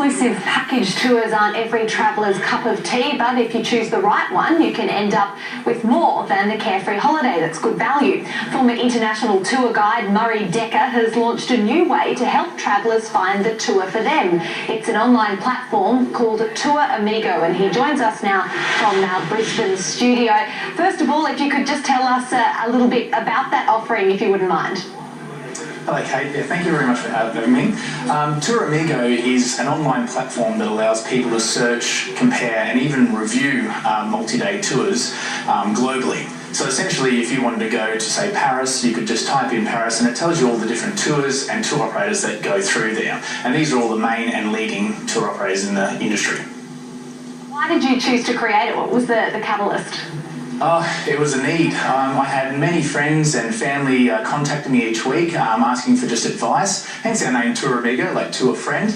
exclusive package tours aren't every traveller's cup of tea, but if you choose the right one, you can end up with more than a carefree holiday that's good value. Former international tour guide Murray Decker has launched a new way to help travellers find the tour for them. It's an online platform called TourAmigo, and he joins us now from our Brisbane studio. First of all, if you could just tell us a little bit about that offering, if you wouldn't mind. Hello Kate, thank you very much for having me. TourAmigo is an online platform that allows people to search, compare and even review multi-day tours globally. So essentially, if you wanted to go to, say, Paris, you could just type in Paris and it tells you all the different tours and tour operators that go through there. And these are all the main and leading tour operators in the industry. Why did you choose to create it? What was the catalyst? It was a need. I had many friends and family contacting me each week asking for just advice, hence our name TourAmigo, like to a friend.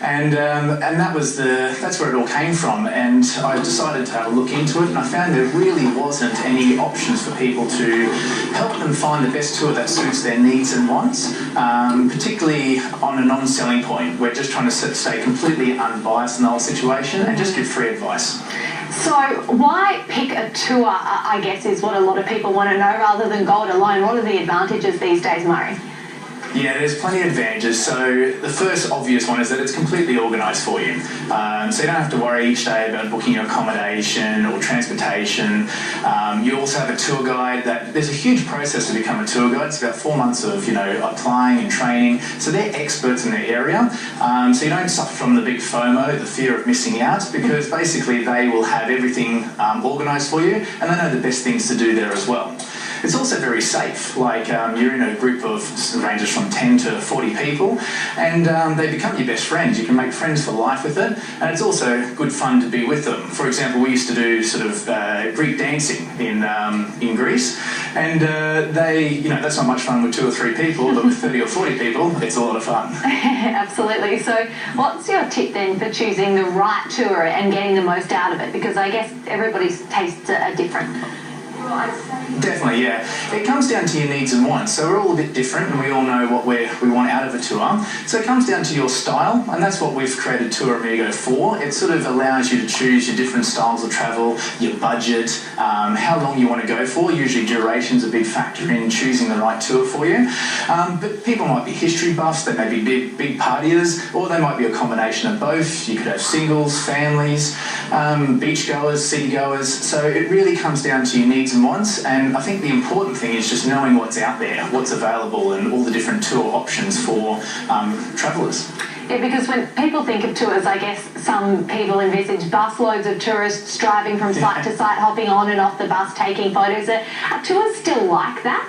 And that's where it all came from, and I decided to have a look into it, and I found there really wasn't any options for people to help them find the best tour that suits their needs and wants, particularly on a non-selling point. We're just trying to stay completely unbiased in the whole situation and just give free advice. So why pick a tour, I guess, is what a lot of people want to know, rather than go it alone. What are the advantages these days, Murray? Yeah, there's plenty of advantages. So the first obvious one is that it's completely organised for you. So you don't have to worry each day about booking your accommodation or transportation. You also have a tour guide. There's a huge process to become a tour guide. It's about 4 months of applying and training. So they're experts in their area. So you don't suffer from the big FOMO, the fear of missing out, because basically they will have everything organised for you, and they know the best things to do there as well. It's also very safe, like you're in a group of ranges from 10 to 40 people, and they become your best friends. You can make friends for life with it, and it's also good fun to be with them. For example, we used to do sort of Greek dancing in Greece, and that's not much fun with 2 or 3 people, but with 30 or 40 people, it's a lot of fun. Absolutely. So what's your tip then for choosing the right tour and getting the most out of it? Because I guess everybody's tastes are different. Definitely, yeah. It comes down to your needs and wants. So we're all a bit different, and we all know what we want out of a tour. So it comes down to your style, and that's what we've created TourAmigo for. It sort of allows you to choose your different styles of travel, your budget, how long you want to go for. Usually duration's a big factor in choosing the right tour for you. But people might be history buffs, they may be big partiers, or they might be a combination of both. You could have singles, families, beachgoers, citygoers. So it really comes down to your needs and wants, and I think the important thing is just knowing what's out there, what's available, and all the different tour options for travellers. Yeah, because when people think of tours, I guess some people envisage busloads of tourists driving from site to site, hopping on and off the bus, taking photos. Are tours still like that?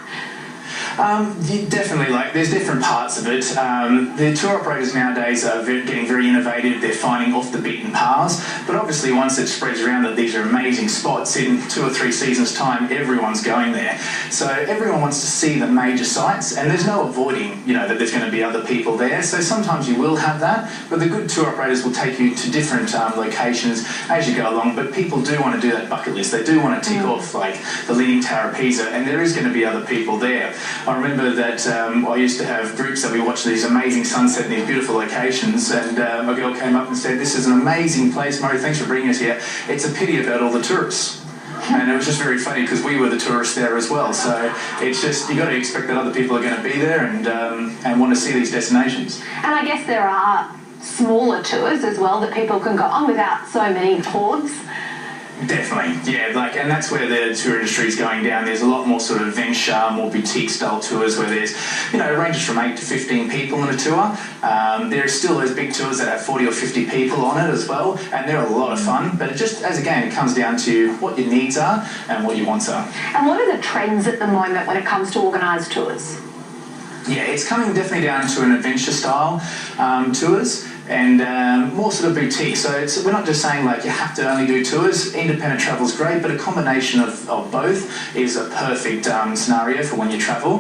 Definitely, there's different parts of it. The tour operators nowadays are getting very innovative. They're finding off the beaten paths, but obviously once it spreads around that these are amazing spots, in 2 or 3 seasons time everyone's going there. So everyone wants to see the major sites, and there's no avoiding that there's going to be other people there. So sometimes you will have that, but the good tour operators will take you to different locations as you go along. But people do want to do that bucket list. They do want to tick off like the Leaning Tower of Pisa, and there is going to be other people there. I remember that I used to have groups that we watched these amazing sunsets in these beautiful locations, and a girl came up and said, "This is an amazing place, Murray, thanks for bringing us here. It's a pity about all the tourists." And it was just very funny because we were the tourists there as well. So it's just, you got to expect that other people are going to be there and want to see these destinations. And I guess there are smaller tours as well that people can go on without so many hordes. Definitely, yeah, and that's where the tour industry is going down. There's a lot more sort of venture, more boutique style tours where there's, it ranges from 8 to 15 people on a tour. There are still those big tours that have 40 or 50 people on it as well, and they're a lot of fun. But it comes down to what your needs are and what your wants are. And what are the trends at the moment when it comes to organised tours? Yeah, it's coming definitely down to an adventure style tours. And more sort of boutique. So we're not just saying you have to only do tours. Independent travel is great, but a combination of both is a perfect scenario for when you travel,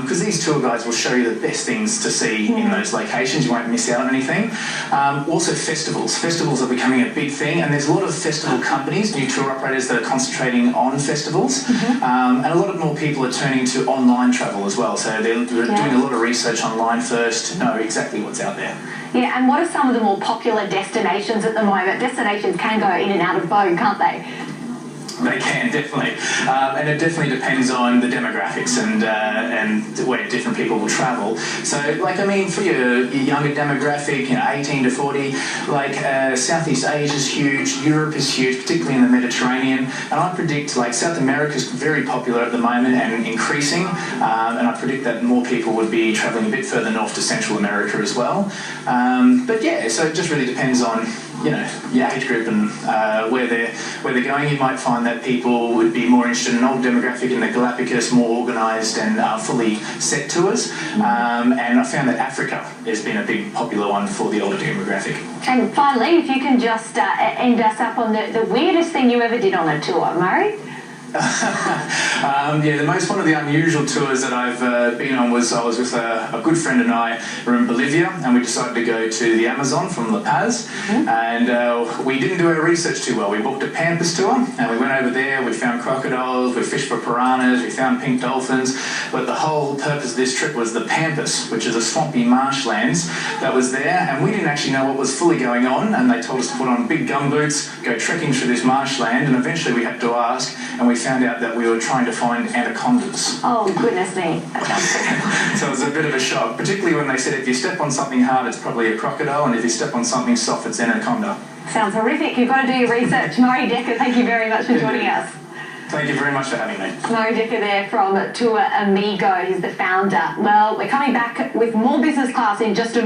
because these tour guides will show you the best things to see in those locations. You won't miss out on anything. Also festivals. Festivals are becoming a big thing, and there's a lot of festival companies, new tour operators that are concentrating on festivals, and a lot of more people are turning to online travel as well. So they're doing a lot of research online first to know exactly what's out there. Yeah, and what are some of the more popular destinations at the moment? Destinations can go in and out of vogue, can't they? They can, definitely. And it definitely depends on the demographics and where different people will travel. So, for your younger demographic, 18 to 40, Southeast Asia is huge, Europe is huge, particularly in the Mediterranean. And I predict, South America is very popular at the moment and increasing. And I predict that more people would be travelling a bit further north to Central America as well. So it just really depends on your age group and where they're going. You might find that people would be more interested in an old demographic in the Galapagos, more organised and fully set tours. And I found that Africa has been a big popular one for the older demographic. And finally, if you can just end us up on the weirdest thing you ever did on a tour, Murray? One of the unusual tours that I've been on was I was with a good friend and I were in Bolivia, and we decided to go to the Amazon from La Paz. And we didn't do our research too well. We booked a Pampas tour, and we went over there, we found crocodiles, we fished for piranhas, we found pink dolphins, but the whole purpose of this trip was the Pampas, which is a swampy marshlands that was there, and we didn't actually know what was fully going on, and they told us to put on big gumboots, go trekking through this marshland, and eventually we had to ask, and we found out that we were trying to find anacondas. Oh, goodness me. So it was a bit of a shock, particularly when they said if you step on something hard, it's probably a crocodile, and if you step on something soft, it's anaconda. Sounds horrific. You've got to do your research. Murray Decker, thank you very much for joining us. Thank you very much for having me. Murray Decker there from TourAmigo. He's the founder. Well, we're coming back with more business class in just a moment.